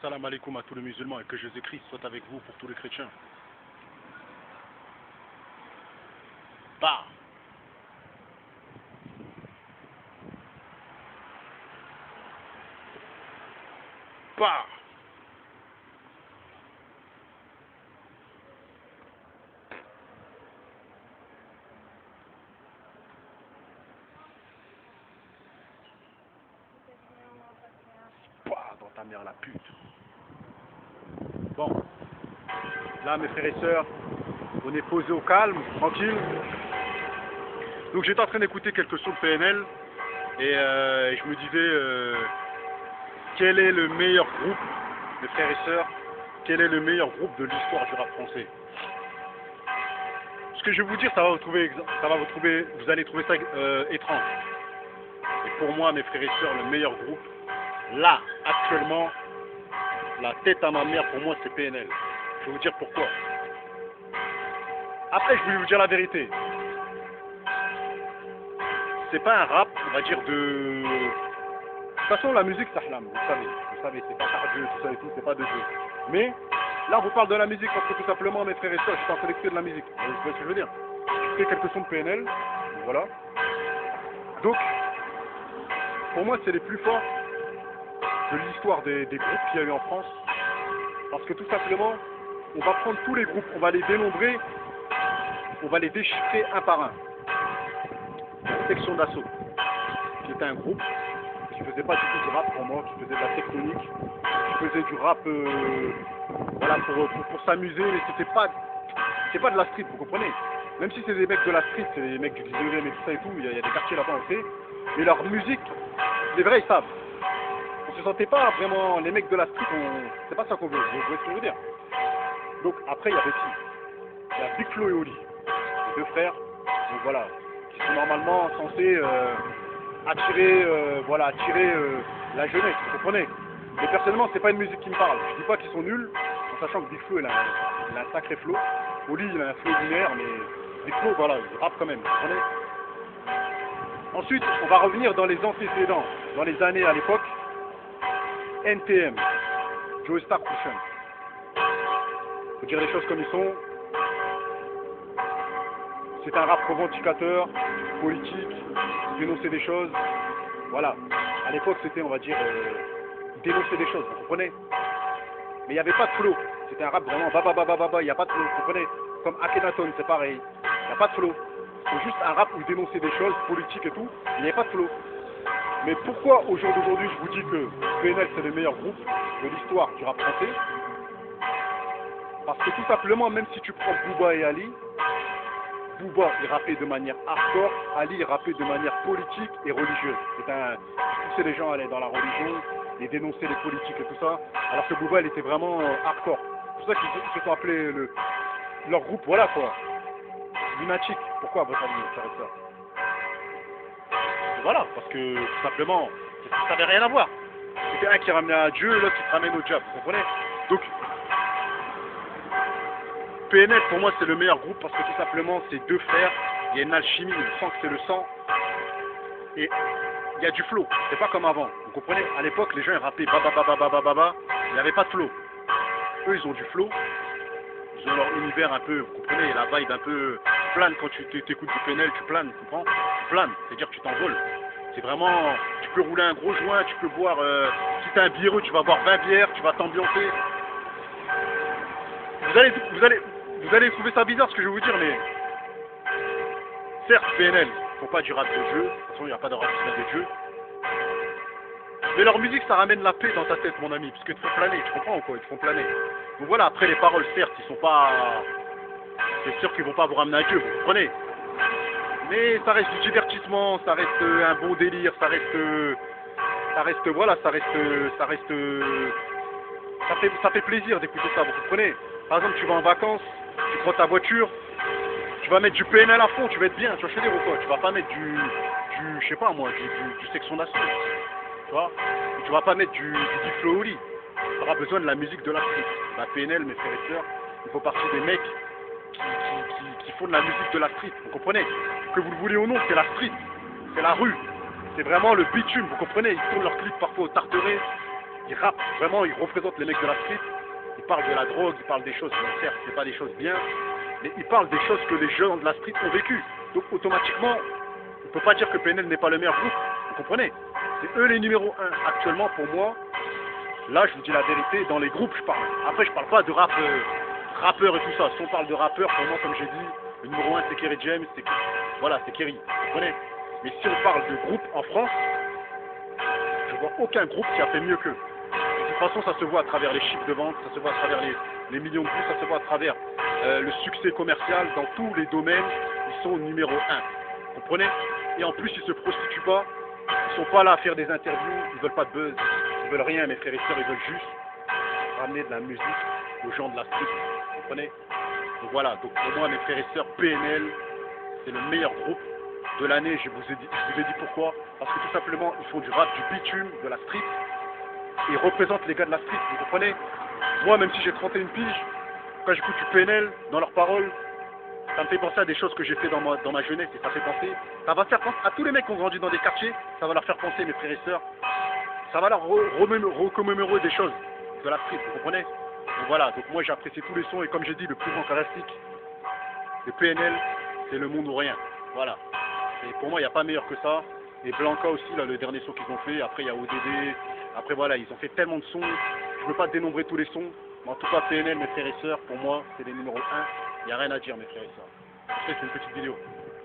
salam alaikum à tous les musulmans et que Jésus-Christ soit avec vous pour tous les chrétiens. Bah. Bah. Bah, dans ta mère la pute. Bon, là mes frères et sœurs, on est posé au calme, tranquille. Donc j'étais en train d'écouter quelques sons de PNL et je me disais quel est le meilleur groupe, mes frères et sœurs, quel est le meilleur groupe de l'histoire du rap français. Ce que je vais vous dire, vous allez trouver ça étrange. Et pour moi, mes frères et sœurs, le meilleur groupe, là, actuellement, la tête à ma mère, pour moi, c'est PNL. Je vais vous dire pourquoi. Après, je vais vous dire la vérité. C'est pas un rap, on va dire, de... De toute façon, la musique, ça hlam, vous savez, c'est pas cardio, tout ça et tout, c'est pas de jeu. Mais, là, on vous parle de la musique parce que tout simplement, mes frères et sœurs, je suis en train d'écouter de la musique. Vous voyez ce que je veux dire? Je fais quelques sons de PNL, voilà. Donc, pour moi, c'est les plus forts de l'histoire des groupes qu'il y a eu en France. Parce que tout simplement, on va prendre tous les groupes, on va les dénombrer, on va les déchiffrer un par un. Section d'assaut, qui était un groupe qui faisait pas du tout du rap pour moi, qui faisait de la tectonique, qui faisait du rap voilà, pour s'amuser, mais c'est pas de la street, vous comprenez? Même si c'est des mecs de la street, c'est des mecs du 19e et tout ça et tout, il y a des quartiers là-bas on sait, mais leur musique, les vrais ils savent. On se sentait pas vraiment, les mecs de la street, c'est pas ça qu'on veut, vous voyez ce que je veux dire? Donc après il y avait qui? Il y a Big Flo et Oli, les deux frères, donc voilà, qui sont normalement censés attirer la jeunesse, vous comprenez? Mais personnellement, c'est pas une musique qui me parle. Je dis pas qu'ils sont nuls, en sachant que Big Flo il a un sacré flow. Oli il a un flow lunaire, mais Big Flo, voilà, il rappe quand même, vous comprenez? Ensuite, on va revenir dans les antécédents, dans les années à l'époque. NTM, Joey Starr Cushion. Faut dire les choses comme ils sont. C'est un rap revendicateur, politique, dénoncer des choses. Voilà. À l'époque, c'était, on va dire, dénoncer des choses, vous comprenez? Mais il n'y avait pas de flow. C'était un rap vraiment baba, il n'y a pas de flow, vous comprenez? Comme Akhenaton, c'est pareil. Il n'y a pas de flow. C'est juste un rap où dénoncer des choses, politiques et tout, il n'y avait pas de flow. Mais pourquoi au jour d'aujourd'hui, je vous dis que PNL, c'est le meilleur groupe de l'histoire du rap français? Parce que tout simplement, même si tu prends Booba et Ali, Booba, il rappait de manière hardcore, Ali, il rappait de manière politique et religieuse. Il poussait les gens à aller dans la religion et dénoncer les politiques et tout ça, alors que Booba, il était vraiment hardcore. C'est pour ça qu'ils se sont appelés leur groupe, voilà quoi. Lunatic. Pourquoi à votre avis, ça? Voilà, parce que tout simplement, ça n'avait rien à voir. C'était un qui ramenait à Dieu, l'autre qui te ramène au diable, vous comprenez? Donc, PNL pour moi c'est le meilleur groupe parce que tout simplement c'est deux frères, il y a une alchimie, on sent que c'est le sang et il y a du flow, c'est pas comme avant, vous comprenez? À l'époque les gens ils rappaient baba, il n'y avait pas de flow. Eux ils ont du flow, ils ont leur univers un peu, vous comprenez, la vibe un peu plane quand tu t'écoutes du PNL, tu planes, tu comprends? Tu planes, c'est-à-dire que tu t'envoles. C'est vraiment, tu peux rouler un gros joint, tu peux boire, si t'es un biéreux tu vas boire 20 bières, tu vas t'ambiancer. Vous allez trouver ça bizarre ce que je vais vous dire, mais certes, PNL, ils font pas du rap de jeu, de toute façon, il n'y a pas de rap qui vient des jeux. Mais leur musique, ça ramène la paix dans ta tête, mon ami, parce qu'ils te font planer, tu comprends ou quoi? Ils te font planer. Donc voilà, après les paroles, certes, ils sont pas... C'est sûr qu'ils vont pas vous ramener à Dieu, vous comprenez? Mais ça reste du divertissement, ça reste un bon délire, ça fait plaisir d'écouter ça, vous comprenez? Par exemple, tu vas en vacances, tu prends ta voiture, tu vas mettre du PNL à fond, tu vas être bien, tu vois, je veux dire ou quoi? Tu vas pas mettre je sais pas moi, du section d'assaut, tu vois? Tu vas pas mettre du Big Flo et Oli. Tu auras besoin de la musique de la street. La PNL, mes frères et sœurs, il faut partie des mecs qui font de la musique de la street, vous comprenez? Que vous le voulez ou non, c'est la street, c'est la rue, c'est vraiment le bitume, vous comprenez? Ils tournent leurs clips parfois au Tarteret, Ils rappent, vraiment, ils représentent les mecs de la street. Ils parlent de la drogue, ils parlent des choses, bon, certes, c'est pas des choses bien, mais ils parlent des choses que les jeunes de la street ont vécues. Donc automatiquement, on ne peut pas dire que PNL n'est pas le meilleur groupe, vous comprenez? C'est eux les numéros 1 actuellement pour moi. Là, je vous dis la vérité, dans les groupes, je parle. Après, je parle pas de rappeurs et tout ça. Si on parle de rappeurs, pour moi, comme j'ai dit, le numéro 1 c'est Kerry James, voilà, c'est Kerry, vous comprenez? Mais si on parle de groupe en France, je vois aucun groupe qui a fait mieux qu'eux. De toute façon, ça se voit à travers les chiffres de vente, ça se voit à travers les millions de vues, ça se voit à travers le succès commercial. Dans tous les domaines, ils sont numéro 1. Vous comprenez? Et en plus, ils se prostituent pas. Ils sont pas là à faire des interviews, ils veulent pas de buzz, ils veulent rien, mes frères et sœurs, ils veulent juste ramener de la musique aux gens de la street. Vous comprenez? Donc voilà, donc pour moi, mes frères et sœurs, PNL, c'est le meilleur groupe de l'année. Je vous ai dit pourquoi. Parce que tout simplement, ils font du rap, du bitume, de la street. Ils représentent les gars de la street, vous comprenez? Moi, même si j'ai 31 piges, quand j'écoute du PNL, dans leurs paroles, ça me fait penser à des choses que j'ai fait dans ma jeunesse et ça fait penser, ça va faire penser à tous les mecs qui ont grandi dans des quartiers, ça va leur faire penser, mes frères et sœurs, ça va leur recommémorer des choses de la street, vous comprenez? Donc voilà, donc moi j'ai apprécié tous les sons et comme j'ai dit, le plus grand caractéristique de PNL, c'est le monde ou rien, voilà. Et pour moi, il n'y a pas meilleur que ça. Et Blanca aussi, là, le dernier son qu'ils ont fait, après il y a ODD, après voilà, ils ont fait tellement de sons, je ne veux pas dénombrer tous les sons, mais en tout cas PNL, mes frères et sœurs, pour moi, c'est les numéros 1. Il n'y a rien à dire, mes frères et sœurs. Après, c'est une petite vidéo.